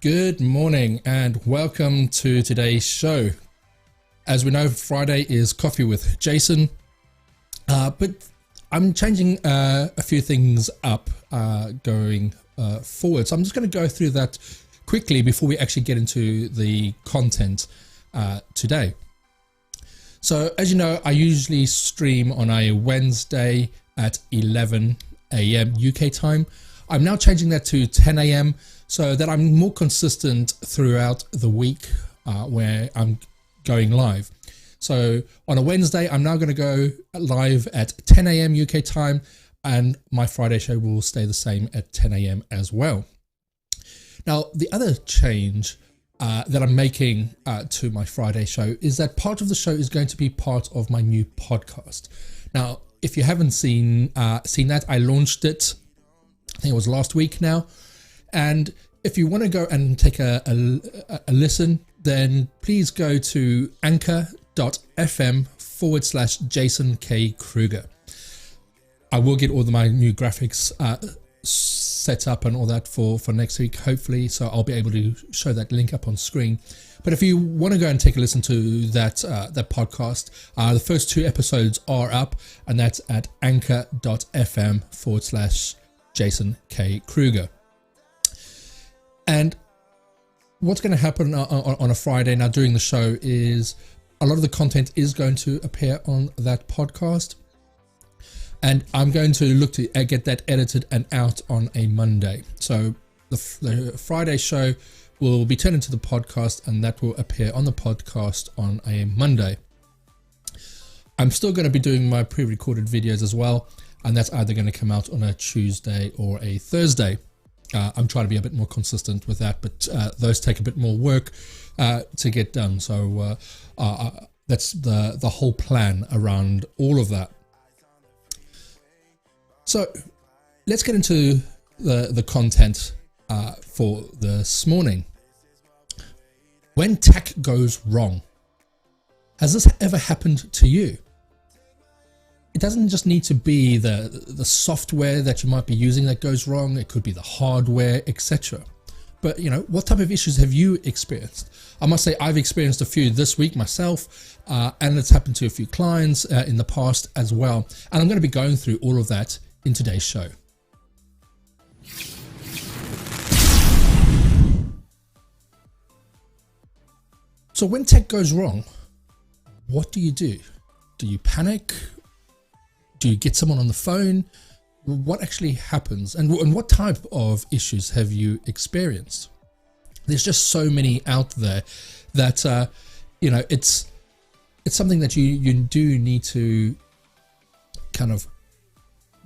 Good morning and welcome to today's show. As we know, Friday is Coffee with Jason, but I'm changing a few things up going forward. So I'm just going to go through that quickly before we actually get into the content today. So as you know, I usually stream on a Wednesday at 11 a.m. UK time. I'm now changing that to 10 a.m. so that I'm more consistent throughout the week where I'm going live. So on a Wednesday, I'm now going to go live at 10 a.m. UK time, and my Friday show will stay the same at 10 a.m. as well. Now, the other change that I'm making to my Friday show is that part of the show is going to be part of my new podcast. Now, if you haven't seen that, I launched it, I think it was last week now. And if you want to go and take a listen, then please go to anchor.fm/Jason K. Kruger. I will get all of my new graphics set up and all that for next week, hopefully, so I'll be able to show that link up on screen. But if you want to go and take a listen to that podcast, the first 2 episodes are up, and that's at anchor.fm/Jason K. Kruger. And what's going to happen on a Friday now during the show is a lot of the content is going to appear on that podcast. And I'm going to look to get that edited and out on a Monday. So the Friday show will be turned into the podcast, and that will appear on the podcast on a Monday. I'm still going to be doing my pre-recorded videos as well, and that's either going to come out on a Tuesday or a Thursday. I'm trying to be a bit more consistent with that, but those take a bit more work to get done. So that's the whole plan around all of that. So let's get into the content for this morning. When tech goes wrong. Has this ever happened to you? It doesn't just need to be the software that you might be using that goes wrong. It could be the hardware, etc. But, you know, what type of issues have you experienced? I must say I've experienced a few this week myself, and it's happened to a few clients in the past as well. And I'm going to be going through all of that in today's show. So when tech goes wrong, what do you do? Do you panic? Do you get someone on the phone? What actually happens? And what type of issues have you experienced? There's just so many out there that, you know, it's something that you do need to kind of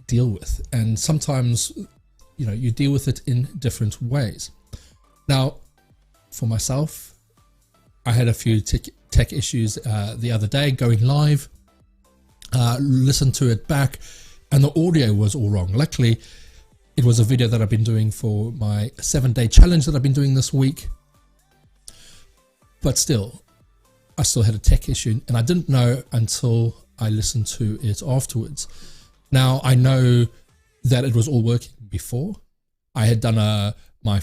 deal with. And sometimes, you know, you deal with it in different ways. Now, for myself, I had a few tech issues the other day going live. Listened to it back, and the audio was all wrong. Luckily, it was a video that I've been doing for my 7-day challenge that I've been doing this week. But still, I still had a tech issue, and I didn't know until I listened to it afterwards. Now, I know that it was all working before. I had done my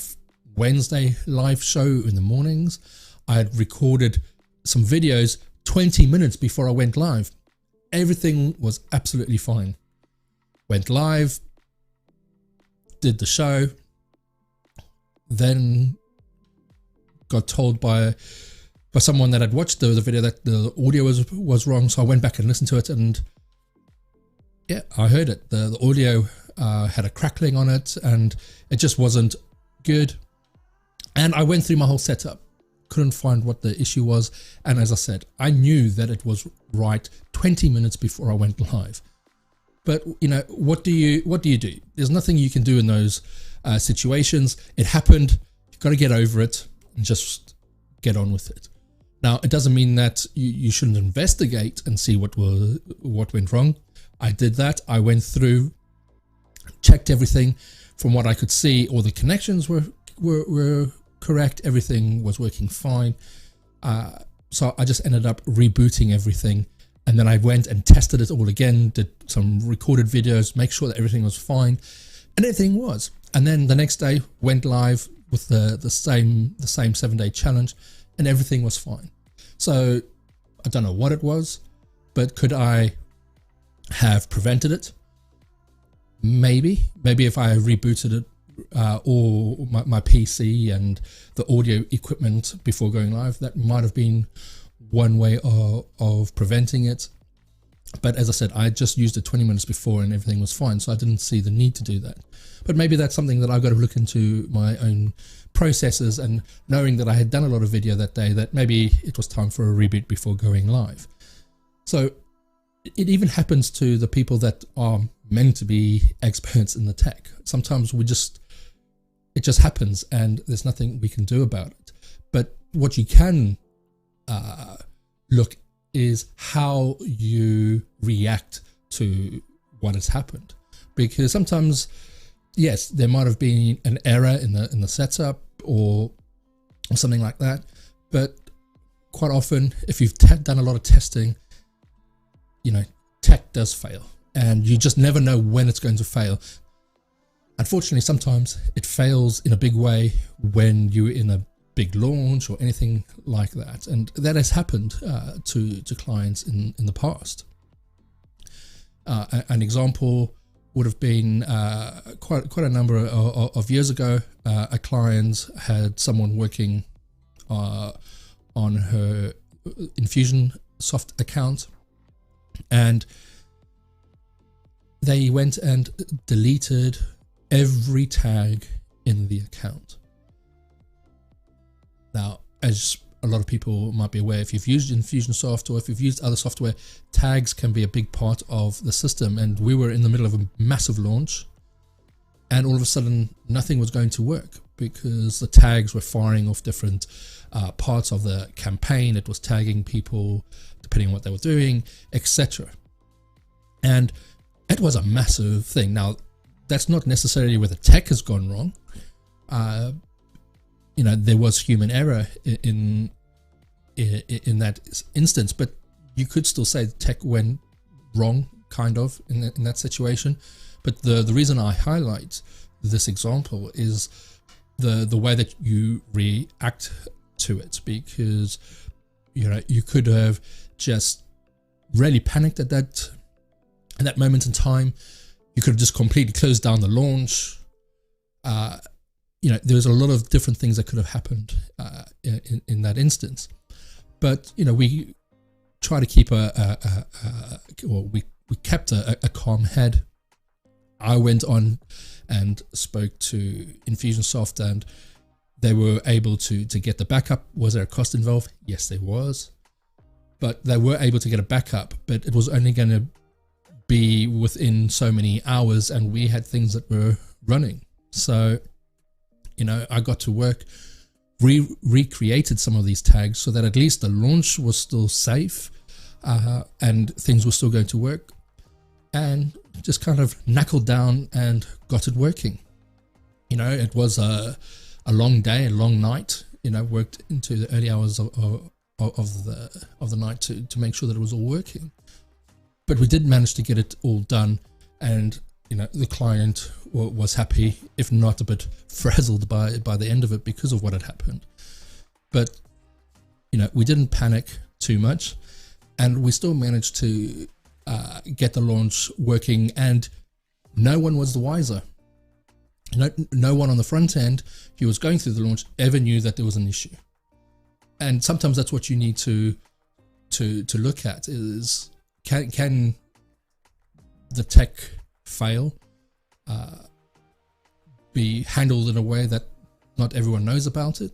Wednesday live show in the mornings. I had recorded some videos 20 minutes before I went live. Everything was absolutely fine. Went live, did the show, then got told by someone that had watched the video that the audio was wrong. So I went back and listened to it, and yeah, I heard it. The audio had a crackling on it, and it just wasn't good. And I went through my whole setup. Couldn't find what the issue was, and as I said, I knew that it was right 20 minutes before I went live. But you know, what do you do? There's nothing you can do in those situations. It happened. You've got to get over it and just get on with it. Now, it doesn't mean that you shouldn't investigate and see what went wrong. I did that. I went through, checked everything. From what I could see, all the connections were correct. Everything was working fine. So I just ended up rebooting everything, and then I went and tested it all again, did some recorded videos, make sure that everything was fine, and everything was. And then the next day went live with the same 7-day challenge, and everything was fine. So I don't know what it was, but could I have prevented it? Maybe if I rebooted it, or my PC and the audio equipment before going live, that might have been one way of preventing it. But as I said, I just used it 20 minutes before and everything was fine, so I didn't see the need to do that. But maybe that's something that I've got to look into my own processes, and knowing that I had done a lot of video that day, that maybe it was time for a reboot before going live. So it even happens to the people that are meant to be experts in the tech. Sometimes it just happens and there's nothing we can do about it. But what you can look is how you react to what has happened, because sometimes, yes, there might have been an error in the setup or something like that, but quite often, if you've done a lot of testing, tech does fail, and you just never know when it's going to fail. Unfortunately, sometimes it fails in a big way when you're in a big launch or anything like that, and that has happened to clients in the past. An example would have been quite a number of years ago. A client had someone working on her Infusionsoft account, and they went and deleted every tag in the account. Now, as a lot of people might be aware, if you've used Infusionsoft or if you've used other software, tags can be a big part of the system. And we were in the middle of a massive launch, and all of a sudden nothing was going to work because the tags were firing off different parts of the campaign. It was tagging people depending on what they were doing, etc. And it was a massive thing. Now, that's not necessarily where the tech has gone wrong. There was human error in that instance, but you could still say the tech went wrong, kind of, in that situation. But the reason I highlight this example is the way that you react to it, because you could have just really panicked at that moment in time. You could have just completely closed down the launch. There's a lot of different things that could have happened in that instance. But we try to keep we kept a calm head. I went on and spoke to Infusionsoft, and they were able to get the backup. Was there a cost involved? Yes, there was. But they were able to get a backup, but it was only going to be within so many hours, and we had things that were running. So I got to work, recreated some of these tags so that at least the launch was still safe, and things were still going to work, and just kind of knuckled down and got it working. It was a long day, a long night. Worked into the early hours of the night to make sure that it was all working. But we did manage to get it all done, and the client was happy, if not a bit frazzled by the end of it because of what had happened. But we didn't panic too much, and we still managed to get the launch working, and no one was the wiser. No one on the front end who was going through the launch ever knew that there was an issue. And sometimes that's what you need to look at is, can the tech fail be handled in a way that not everyone knows about it?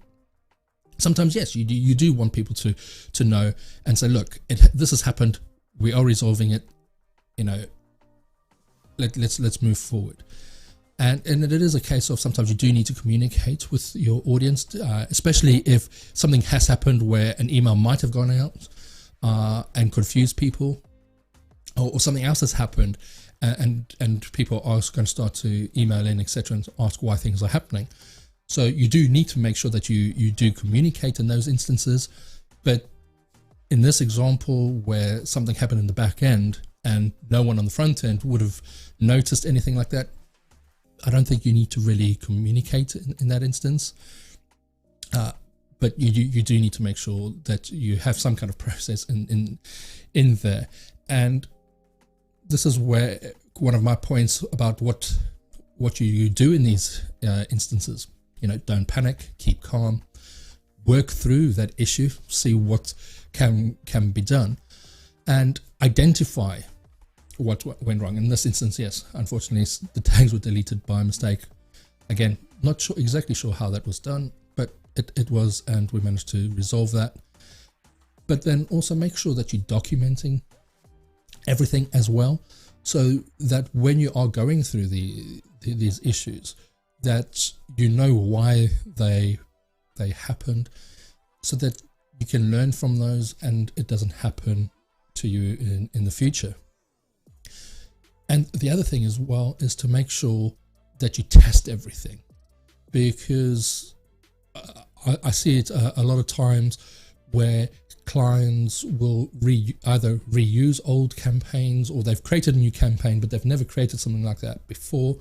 Sometimes, yes, you do want people to know and say, look, this has happened. We are resolving it. Let's move forward. And it is a case of sometimes you do need to communicate with your audience, especially if something has happened where an email might have gone out and confused people, or something else has happened, and people are going to start to email in, etc., and ask why things are happening. So you do need to make sure that you do communicate in those instances. But in this example where something happened in the back end and no one on the front end would have noticed anything like that, I don't think you need to really communicate in that instance. But you do need to make sure that you have some kind of process in there. And this is where one of my points about what you do in these instances. Don't panic, keep calm, work through that issue, see what can be done, and identify what went wrong. In this instance, yes, unfortunately, the tags were deleted by mistake. Again, not exactly sure how that was done, but it was, and we managed to resolve that. But then also make sure that you're documenting everything as well, so that when you are going through these issues, that you know why they happened, so that you can learn from those and it doesn't happen to you in the future. And the other thing as well is to make sure that you test everything, because I see it a lot of times where clients will either reuse old campaigns, or they've created a new campaign but they've never created something like that before,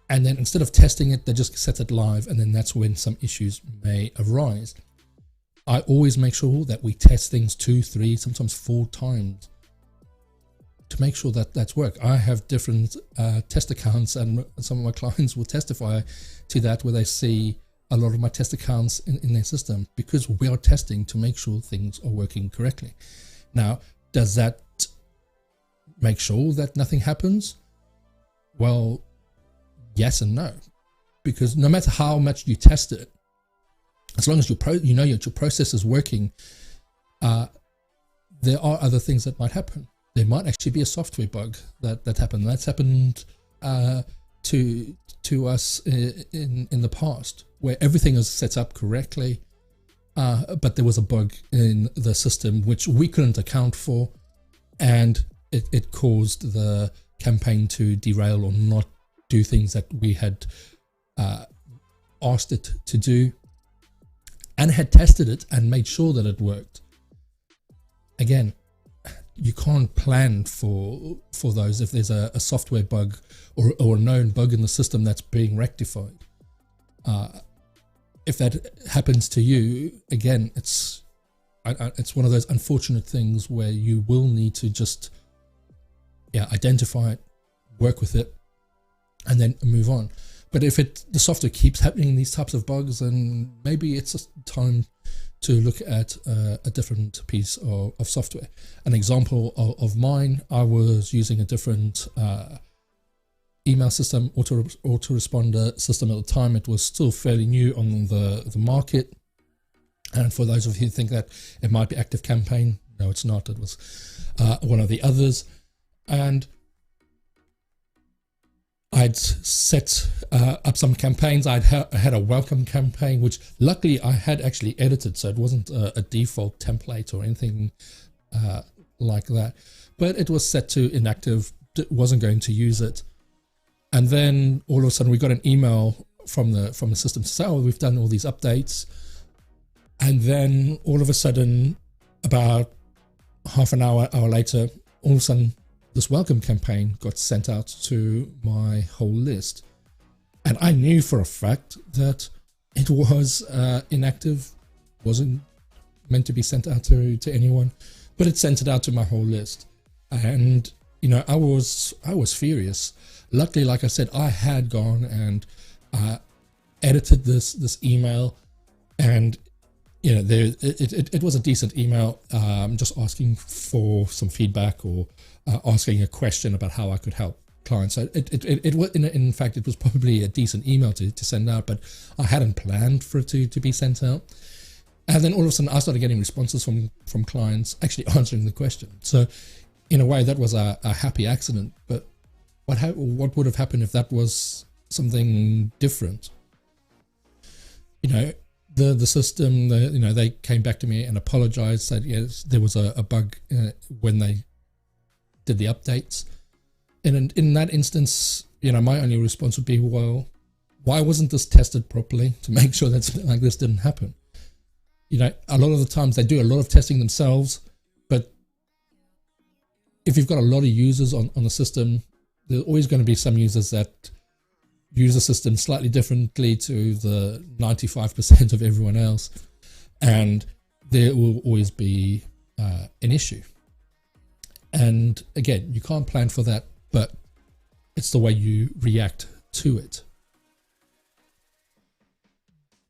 and then instead of testing it, they just set it live, and then that's when some issues may arise. I always make sure that we test things 2, 3, sometimes 4 times to make sure that that's work. I have different test accounts, and some of my clients will testify to that, where they see a lot of my test accounts in their system, because we are testing to make sure things are working correctly. Now, does that make sure that nothing happens? Well, yes and no, because no matter how much you test it, as long as you know your process is working, there are other things that might happen. There might actually be a software bug that happened. That's happened to us in the past, where everything is set up correctly, but there was a bug in the system which we couldn't account for, and it caused the campaign to derail or not do things that we had asked it to do, and had tested it and made sure that it worked. Again, you can't plan for those if there's a software bug or a known bug in the system that's being rectified. If that happens to you, again, it's one of those unfortunate things where you will need to just identify it, work with it, and then move on. But if the software keeps happening these types of bugs, then maybe it's just time to look at a different piece of software. An example of mine, I was using a different email system, autoresponder system at the time. It was still fairly new on the market. And for those of you who think that it might be ActiveCampaign, no, it's not. It was one of the others. And I'd set up some campaigns. I had a welcome campaign, which luckily I had actually edited, so it wasn't a default template or anything like that. But it was set to inactive, wasn't going to use it. And then all of a sudden we got an email from the system to say, oh, we've done all these updates. And then all of a sudden, about half an hour later, all of a sudden, this welcome campaign got sent out to my whole list. And I knew for a fact that it was inactive, wasn't meant to be sent out to anyone, but it sent it out to my whole list. And, I was furious. Luckily, like I said, I had gone and edited this email, and it was a decent email, just asking for some feedback or asking a question about how I could help clients. So it was, in fact, it was probably a decent email to send out, but I hadn't planned for it to be sent out. And then all of a sudden I started getting responses from clients actually answering the question. So in a way that was a happy accident, but what would have happened if that was something different? The system, they came back to me and apologized, said yes, there was a bug when they did the updates. And in that instance, my only response would be, well, why wasn't this tested properly to make sure that something like this didn't happen? A lot of the times they do a lot of testing themselves, but if you've got a lot of users on the system, there's always going to be some users that use the system slightly differently to the 95% of everyone else, and there will always be an issue. And again, you can't plan for that, but it's the way you react to it.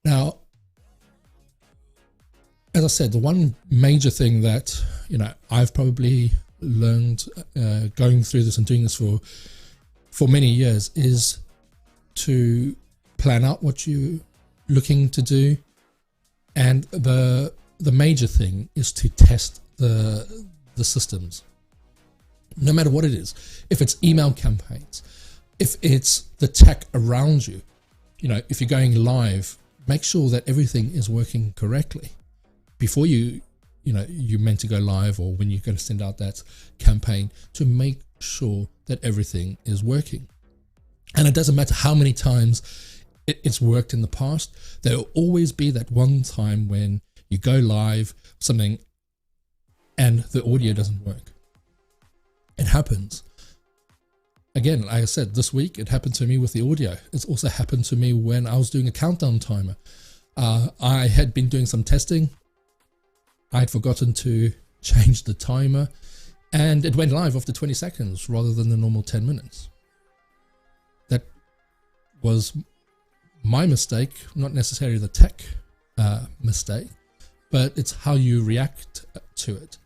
Now, as I said, the one major thing that, I've probably learned going through this and doing this for many years is to plan out what you're looking to do. And the major thing is to test the systems, no matter what it is. If it's email campaigns, if it's the tech around you, if you're going live, make sure that everything is working correctly before you're meant to go live, or when you're going to send out that campaign, to make sure that everything is working. And it doesn't matter how many times it's worked in the past, there will always be that one time when you go live something and the audio doesn't work. It happens. Again, like I said, this week it happened to me with the audio. It's also happened to me when I was doing a countdown timer. I had been doing some testing. I had forgotten to change the timer, and it went live after 20 seconds rather than the normal 10 minutes. That was my mistake, not necessarily the tech mistake, but it's how you react to it.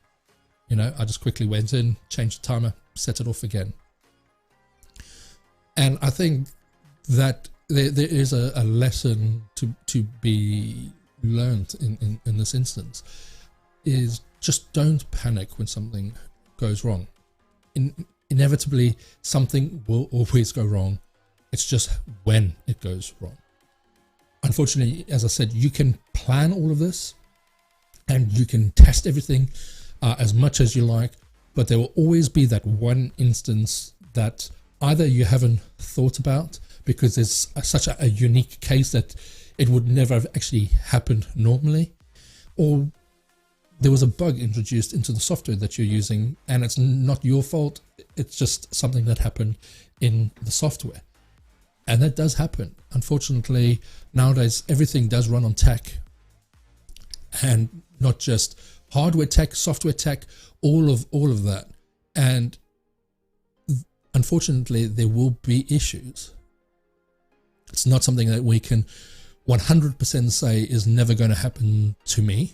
I just quickly went in, changed the timer, set it off again. And I think that there is a lesson to be learned in this instance, is just don't panic when something goes wrong. Inevitably, something will always go wrong. It's just when it goes wrong. Unfortunately, as I said, you can plan all of this and you can test everything as much as you like, but there will always be that one instance that either you haven't thought about because it's such a unique case that it would never have actually happened normally, or there was a bug introduced into the software that you're using and it's not your fault, it's just something that happened in the software. And that does happen. Unfortunately, nowadays everything does run on tech, and not just hardware tech, software tech, all of that. And unfortunately, there will be issues. It's not something that we can 100% say is never going to happen to me,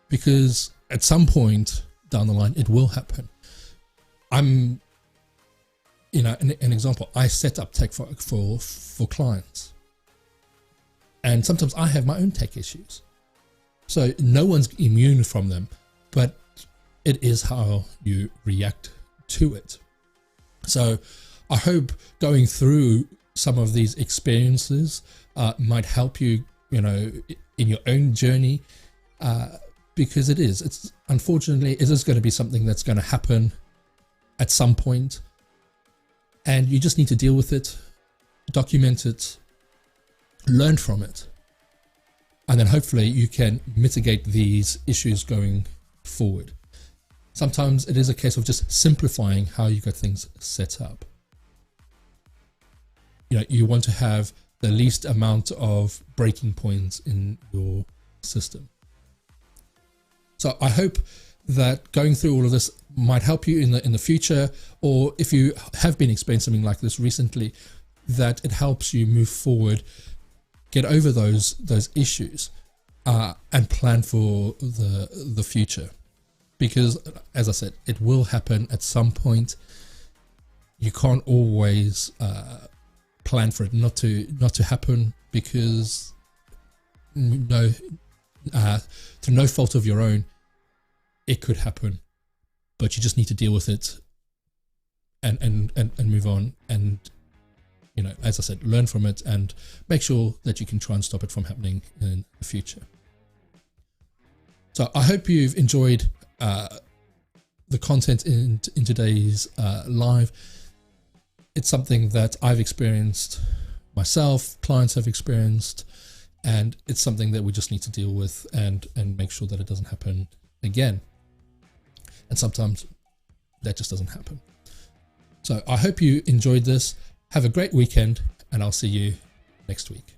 because at some point down the line, it will happen. I'm, an example, I set up tech for clients. And sometimes I have my own tech issues. So no one's immune from them, but it is how you react to it. So I hope going through some of these experiences might help you, in your own journey, because it's unfortunately, it is going to be something that's going to happen at some point, and you just need to deal with it, document it, learn from it, and then hopefully you can mitigate these issues going forward. Sometimes it is a case of just simplifying how you got things set up. You want to have the least amount of breaking points in your system. So I hope that going through all of this might help you in the future, or if you have been experiencing something like this recently, that it helps you move forward, get over those issues, and plan for the future. Because, as I said, it will happen at some point. You can't always plan for it not to happen, because through no fault of your own, it could happen. But you just need to deal with it and move on. And as I said, learn from it and make sure that you can try and stop it from happening in the future. So I hope you've enjoyed the content in today's live. It's something that I've experienced myself, clients have experienced, and it's something that we just need to deal with and make sure that it doesn't happen again. And sometimes that just doesn't happen. So I hope you enjoyed this. Have a great weekend, and I'll see you next week.